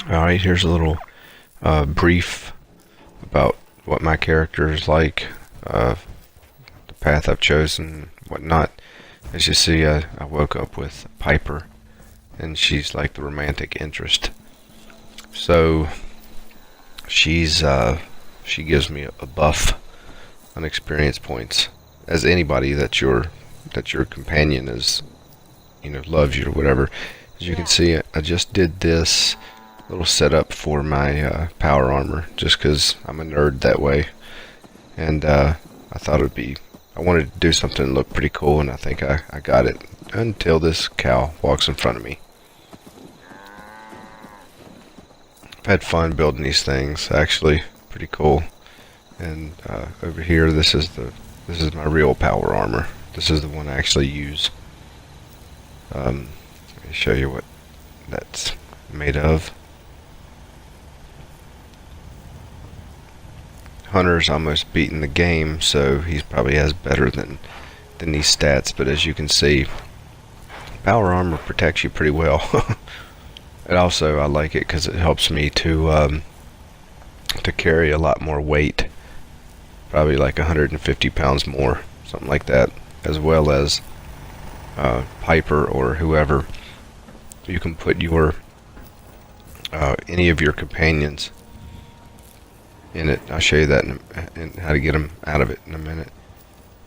Alright, here's a little brief about what my character is like, the path I've chosen, whatnot. As you see, I woke up with Piper, and she's like the romantic interest. So she gives me a buff on experience points, as anybody that your companion is, loves you or whatever. As you can see, I just did this little setup for my power armor, just because I'm a nerd that way, and I thought I wanted to do something that looked pretty cool, and I think I got it until this cow walks in front of me. I've had fun building these things, actually, pretty cool. And over here, this is my real power armor. This is the one I actually use. Let me show you what that's made of. Hunter's almost beaten the game, so he probably has better than these stats. But as you can see, power armor protects you pretty well. And also, I like it because it helps me to carry a lot more weight, probably like 150 pounds more, something like that, as well as Piper or whoever. You can put your any of your companions in it. I'll show you that and how to get them out of it in a minute.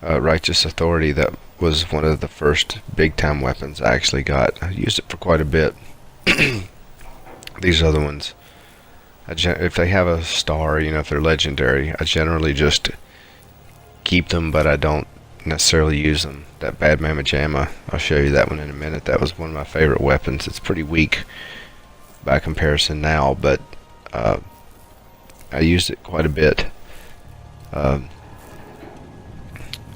Righteous Authority, that was one of the first big time weapons I actually got. I used it for quite a bit. These other ones, if they have a star, if they're legendary, I generally just keep them, but I don't necessarily use them. That Bad Mama Jamma, I'll show you that one in a minute. That was one of my favorite weapons. It's pretty weak by comparison now, but I used it quite a bit.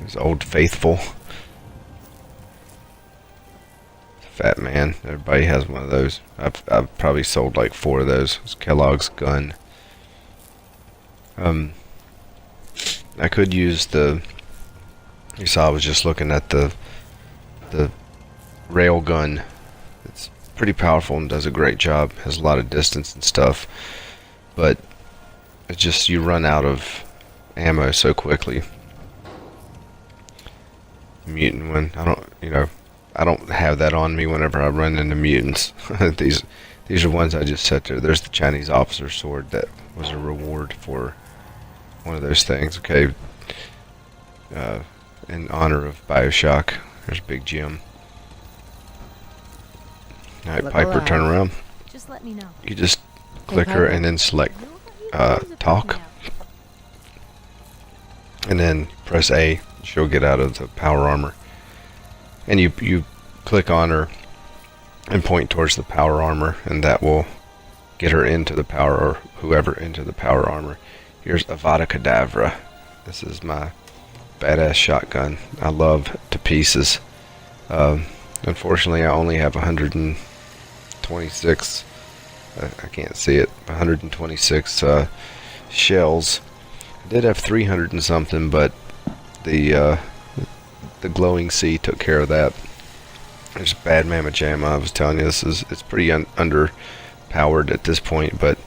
It's Old Faithful. Fat Man. Everybody has one of those. I've probably sold like 4 of those. It's Kellogg's gun. I could use you saw I was just looking at the rail gun. It's pretty powerful and does a great job. Has a lot of distance and stuff, but it's just you run out of ammo so quickly. Mutant one, I don't have that on me whenever I run into mutants. These are ones I just set there. There's the Chinese officer sword that was a reward for one of those things. Okay, in honor of BioShock. There's Big Jim. Alright, Piper, turn around. Just let me know. You just click her and then select talk. And then press A. She'll get out of the power armor. And you click on her and point towards the power armor, and that will get her into the power, or whoever into the power armor. Here's Avada Kedavra. This is my badass shotgun. I love to pieces. Unfortunately, I only have 126. I can't see it. 126 shells. I did have 300 and something, but the glowing sea took care of that. There's Bad Mama Jamma. I was telling you, it's pretty underpowered at this point, but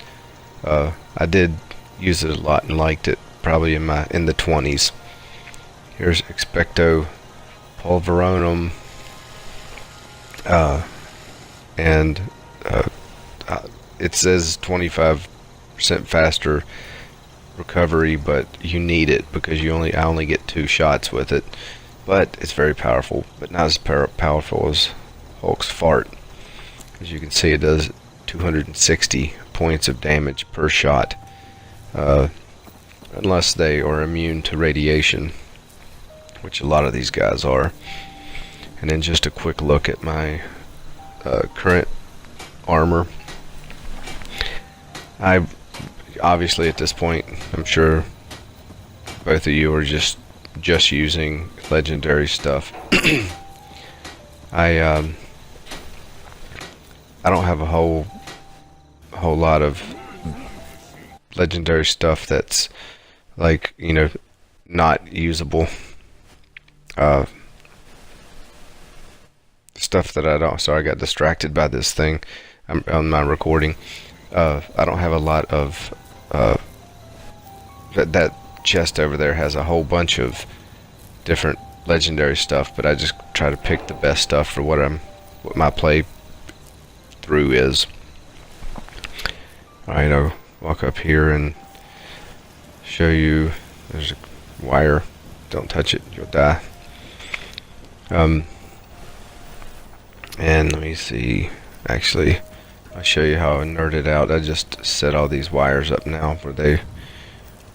I did use it a lot and liked it. Probably in the 20s. Here's Expecto Pulveronum, and it says 25% faster recovery, but you need it because I only get 2 shots with it. But it's very powerful, but not as powerful as Hulk's fart. As you can see, it does 260 points of damage per shot, unless they are immune to radiation, which a lot of these guys are. And then just a quick look at my current armor. I obviously at this point, I'm sure both of you are just using legendary stuff. I don't have a whole lot of legendary stuff that's like, not usable. Stuff that I don't. So I got distracted by this thing. on my recording. I don't have a lot of that chest over there has a whole bunch of different legendary stuff, but I just try to pick the best stuff for what my play through is. Alright, I'll walk up here and show you. There's a wire. Don't touch it, you'll die. And let me see. Actually, I'll show you how I nerded out. I just set all these wires up now where they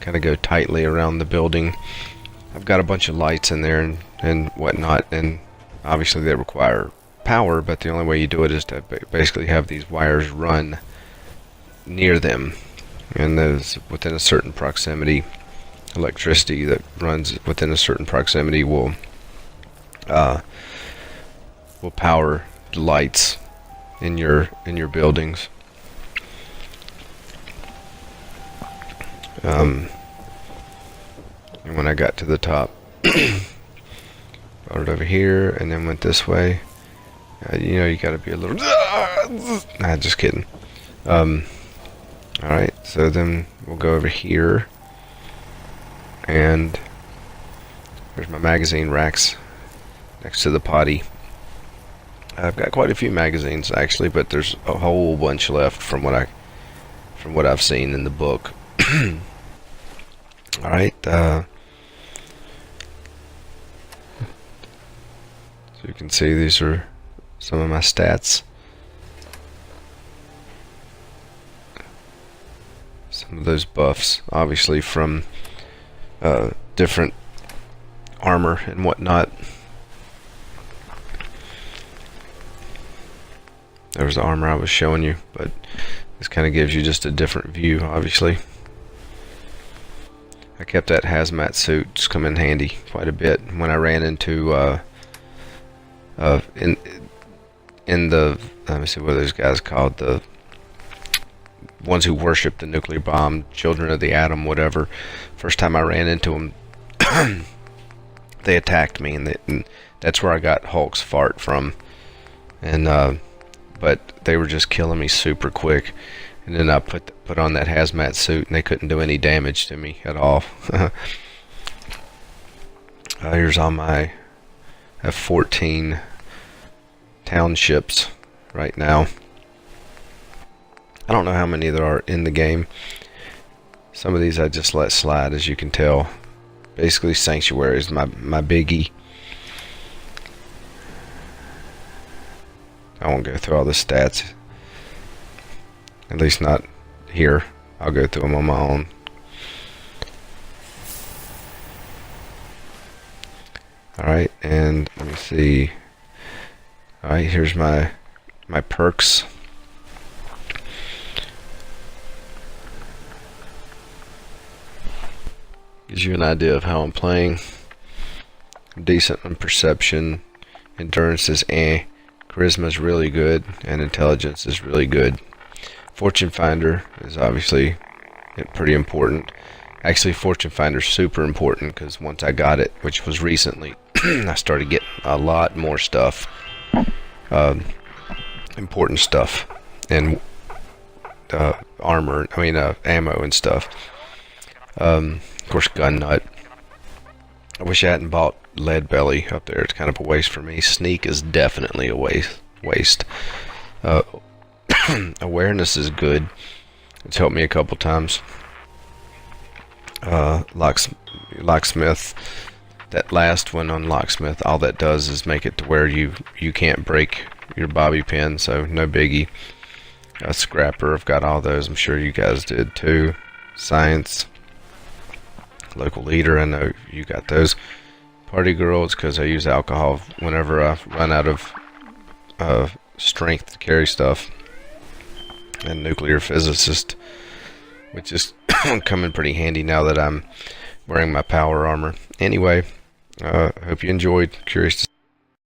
kind of go tightly around the building. I've got a bunch of lights in there and whatnot, and obviously they require power, but the only way you do it is to basically have these wires run near them, and those within a certain proximity. Electricity that runs within a certain proximity will power the lights in your buildings. And when I got to the top, brought it over here and then went this way. You know, you gotta be a little nah, just kidding. Alright, so then we'll go over here, and there's my magazine racks next to the potty. I've got quite a few magazines actually, but there's a whole bunch left from what I've seen in the book. Alright, so you can see these are some of my stats. Some of those buffs, obviously from different armor and whatnot. There was the armor I was showing you, but this kind of gives you just a different view, obviously. I kept that hazmat suit, just come in handy quite a bit when I ran into in the let me see what those guys called, the ones who worship the nuclear bomb, children of the atom, whatever. First time I ran into them, they attacked me, and that's where I got Hulk's fart from. And but they were just killing me super quick, and then I put on that hazmat suit, and they couldn't do any damage to me at all. Here's all my F-14 townships right now. I don't know how many there are in the game. Some of these I just let slide, as you can tell. Basically, Sanctuary is my biggie. I won't go through all the stats. At least not here. I'll go through them on my own. Alright, and let me see. Alright, here's my perks. Gives you an idea of how I'm playing. I'm decent on perception. Endurance is Charisma is really good, and intelligence is really good. Fortune Finder is obviously pretty important. Actually, Fortune Finder's super important, because once I got it, which was recently, I started getting a lot more stuff. Important stuff. And armor, ammo and stuff. Of course, gun nut. I wish I hadn't bought lead belly up there. It's kind of a waste for me. Sneak is definitely a waste. Awareness is good. It's helped me a couple times. Locksmith. That last one on Locksmith, all that does is make it to where you can't break your bobby pin, so no biggie. Scrapper, I've got all those. I'm sure you guys did too. Science. Local leader, I know you got those. Party girl, it's because I use alcohol whenever I run out of strength to carry stuff. And nuclear physicist, which is coming pretty handy now that I'm wearing my power armor. Anyway, hope you enjoyed. Curious to